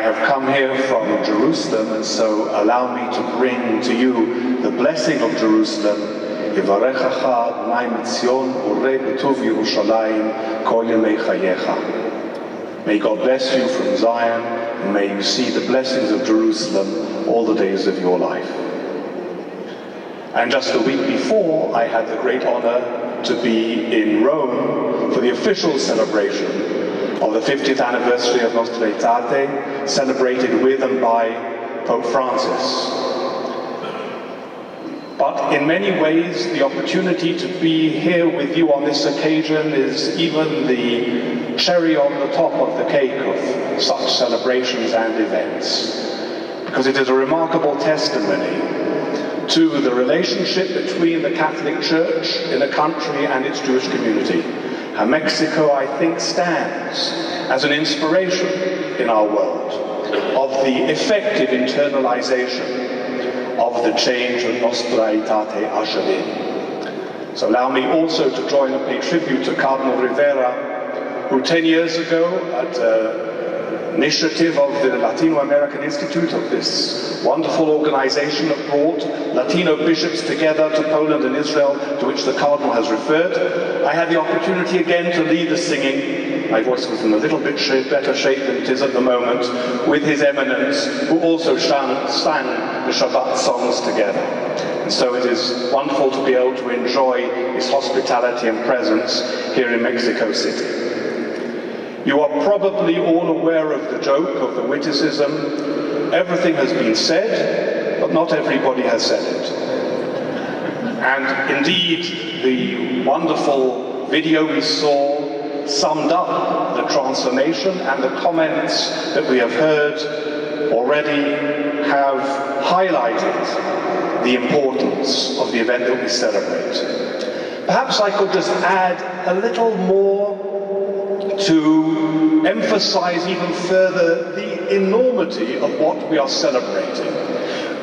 have come here from Jerusalem, and so allow me to bring to you the blessing of Jerusalem. Yivarechacha Adonai mitzion urei b'tuv Yerushalayim kol yemei chayecha. May God bless you from Zion, and may you see the blessings of Jerusalem all the days of your life. And just the week before, I had the great honor to be in Rome for the official celebration of the 50th anniversary of Nostra Aetate, celebrated with and by Pope Francis. But in many ways, the opportunity to be here with you on this occasion is even the cherry on the top of the cake of such celebrations and events, because it is a remarkable testimony to the relationship between the Catholic Church in a country and its Jewish community. And Mexico, I think, stands as an inspiration in our world of the effective internalization of the change that Nostra Aetate ushered in. So allow me also to join and pay tribute to Cardinal Rivera, who 10 years ago, at initiative of the Latino American Institute, of this wonderful organization that brought Latino bishops together to Poland and Israel, to which the Cardinal has referred. I had the opportunity again to lead the singing. My voice was in a little bit better shape than it is at the moment, with His Eminence, who also sang the Shabbat songs together. And so it is wonderful to be able to enjoy His hospitality and presence here in Mexico City. You are probably all aware of the joke, of the witticism. Everything has been said, but not everybody has said it. And indeed, the wonderful video we saw summed up the transformation, and the comments that we have heard already have highlighted the importance of the event that we celebrate. Perhaps I could just add a little more to emphasize even further the enormity of what we are celebrating.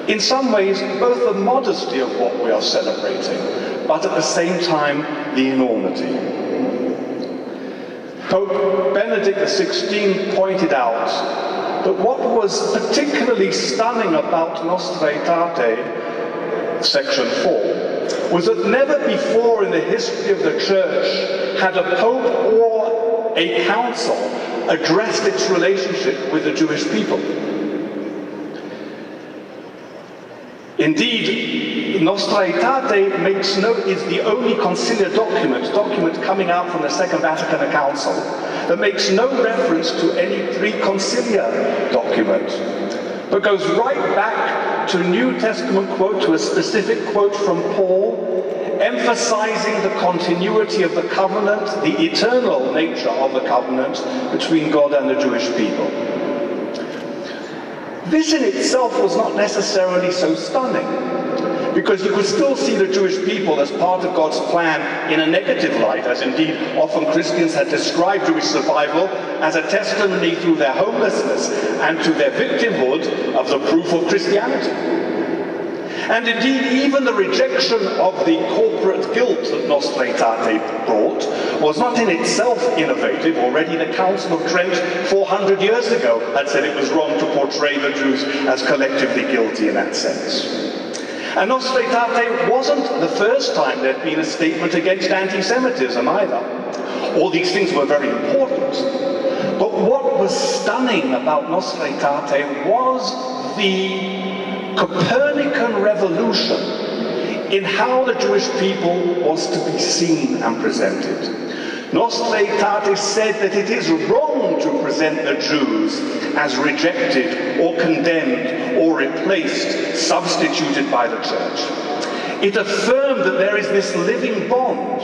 In some ways, both the modesty of what we are celebrating, but at the same time, the enormity. Pope Benedict XVI pointed out that what was particularly stunning about Nostra Aetate, section 4, was that never before in the history of the Church had a pope or a council addressed its relationship with the Jewish people. Indeed, Nostra Aetate is the only conciliar document coming out from the Second Vatican Council that makes no reference to any pre-conciliar document, but goes right back to a New Testament quote, to a specific quote from Paul, emphasizing the continuity of the covenant, the eternal nature of the covenant between God and the Jewish people. This in itself was not necessarily so stunning, because you could still see the Jewish people as part of God's plan in a negative light, as indeed often Christians had described Jewish survival as a testimony through their homelessness and to their victimhood of the proof of Christianity. And indeed, even the rejection of the corporate guilt that Nostra Aetate brought was not in itself innovative. Already the Council of Trent 400 years ago had said it was wrong to portray the Jews as collectively guilty in that sense. And Nostra Aetate wasn't the first time there'd been a statement against anti-Semitism either. All these things were very important. But what was stunning about Nostra Aetate was the Copernican revolution in how the Jewish people was to be seen and presented. Nostra Aetate said that it is wrong to present the Jews as rejected or condemned or replaced, substituted by the Church. It affirmed that there is this living bond.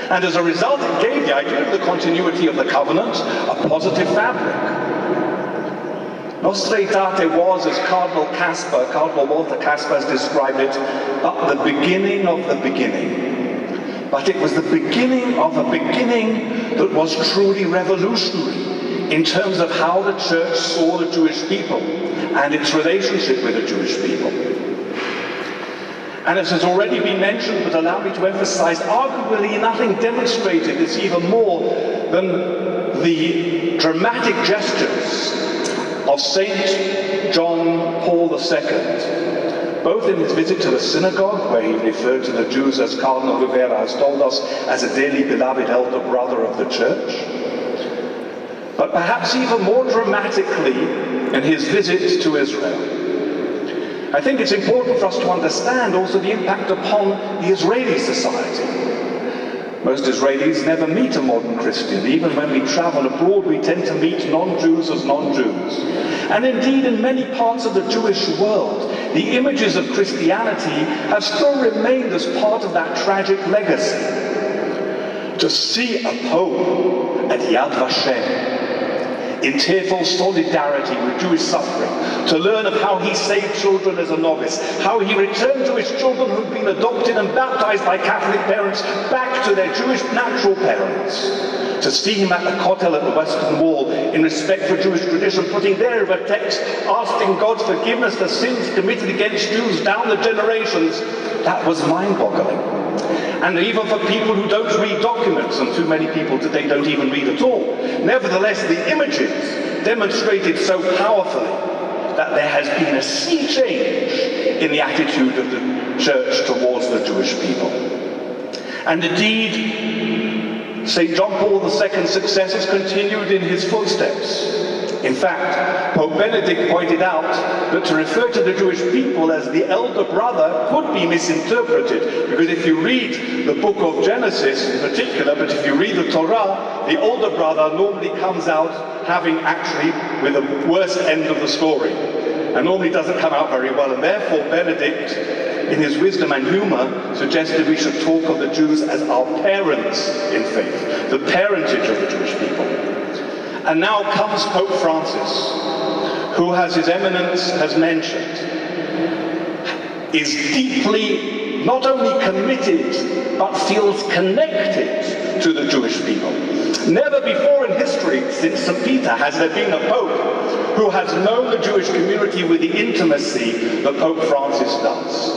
And as a result, it gave the idea of the continuity of the covenant a positive fabric. Nostra Aetate was, as Cardinal Walter Kasper has described it, but the beginning of the beginning. But it was the beginning of a beginning that was truly revolutionary in terms of how the Church saw the Jewish people and its relationship with the Jewish people. And as has already been mentioned, but allow me to emphasize, arguably nothing demonstrated this even more than the dramatic gestures of St. John Paul II, both in his visit to the synagogue, where he referred to the Jews, as Cardinal Rivera has told us, as a dearly beloved elder brother of the Church, but perhaps even more dramatically in his visit to Israel. I think it's important for us to understand also the impact upon the Israeli society. Most Israelis never meet a modern Christian. Even when we travel abroad, we tend to meet non-Jews as non-Jews. And indeed, in many parts of the Jewish world, the images of Christianity have still remained as part of that tragic legacy. To see a Pope at Yad Vashem, in tearful solidarity with Jewish suffering, to learn of how he saved children as a novice, how he returned Jewish children who'd been adopted and baptized by Catholic parents back to their Jewish natural parents, to see him at the Kotel at the Western Wall in respect for Jewish tradition, putting there a text asking God's forgiveness for sins committed against Jews down the generations, that was mind-boggling. And even for people who don't read documents, and too many people today don't even read at all, nevertheless the images demonstrated so powerfully that there has been a sea change in the attitude of the Church towards the Jewish people. And indeed, St. John Paul II's successors continued in his footsteps. In fact, Pope Benedict pointed out that to refer to the Jewish people as the elder brother could be misinterpreted, because if you read the book of Genesis in particular, but if you read the Torah, the older brother normally comes out having actually with the worst end of the story, and normally doesn't come out very well. And therefore Benedict, in his wisdom and humor, suggested we should talk of the Jews as our parents in faith, the parentage of the Jewish people. And now comes Pope Francis, who, as His Eminence has mentioned, is deeply not only committed, but feels connected to the Jewish people. Never before in history, since St. Peter, has there been a Pope who has known the Jewish community with the intimacy that Pope Francis does,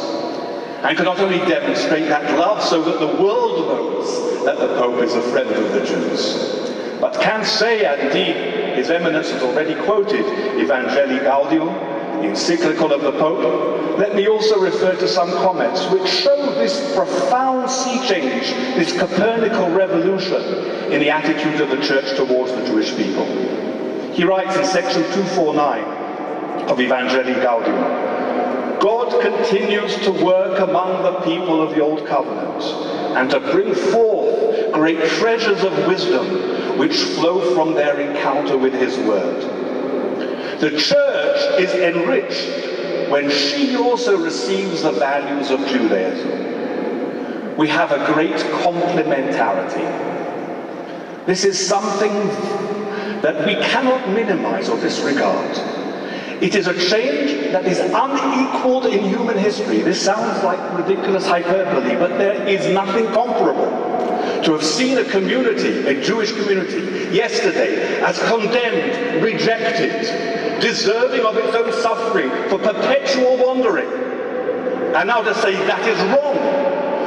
and can not only demonstrate that love so that the world knows that the Pope is a friend of the Jews, but can say, and indeed His Eminence has already quoted Evangelii Gaudium, the encyclical of the Pope. Let me also refer to some comments which show this profound sea change, this Copernican revolution in the attitude of the Church towards the Jewish people. He writes in section 249 of Evangelii Gaudium, God continues to work among the people of the Old Covenant and to bring forth great treasures of wisdom which flow from their encounter with His Word. The Church is enriched when she also receives the values of Judaism. We have a great complementarity. This is something that we cannot minimize or disregard. It is a change that is unequaled in human history. This sounds like ridiculous hyperbole, but there is nothing comparable. To have seen a community, a Jewish community, yesterday as condemned, rejected, deserving of its own suffering for perpetual wandering, and now to say that is wrong.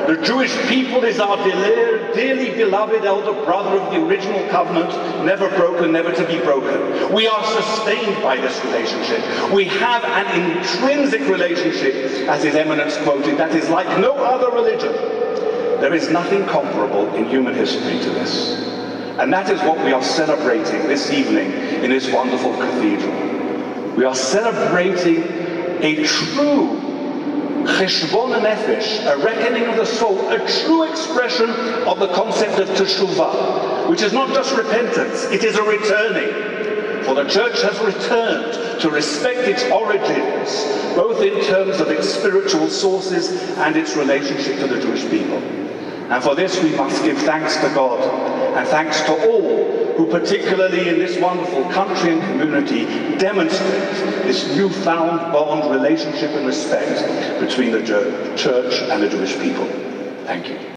The Jewish people is our dearly beloved elder brother of the original covenant, never broken, never to be broken. We are sustained by this relationship. We have an intrinsic relationship, as His Eminence quoted, that is like no other religion. There is nothing comparable in human history to this. And that is what we are celebrating this evening in this wonderful cathedral. We are celebrating a true cheshbon nefesh, a reckoning of the soul, a true expression of the concept of teshuvah, which is not just repentance, it is a returning. For the Church has returned to respect its origins, both in terms of its spiritual sources and its relationship to the Jewish people. And for this we must give thanks to God, and thanks to all who, particularly in this wonderful country and community, demonstrate this newfound bond, relationship and respect between the Church and the Jewish people. Thank you.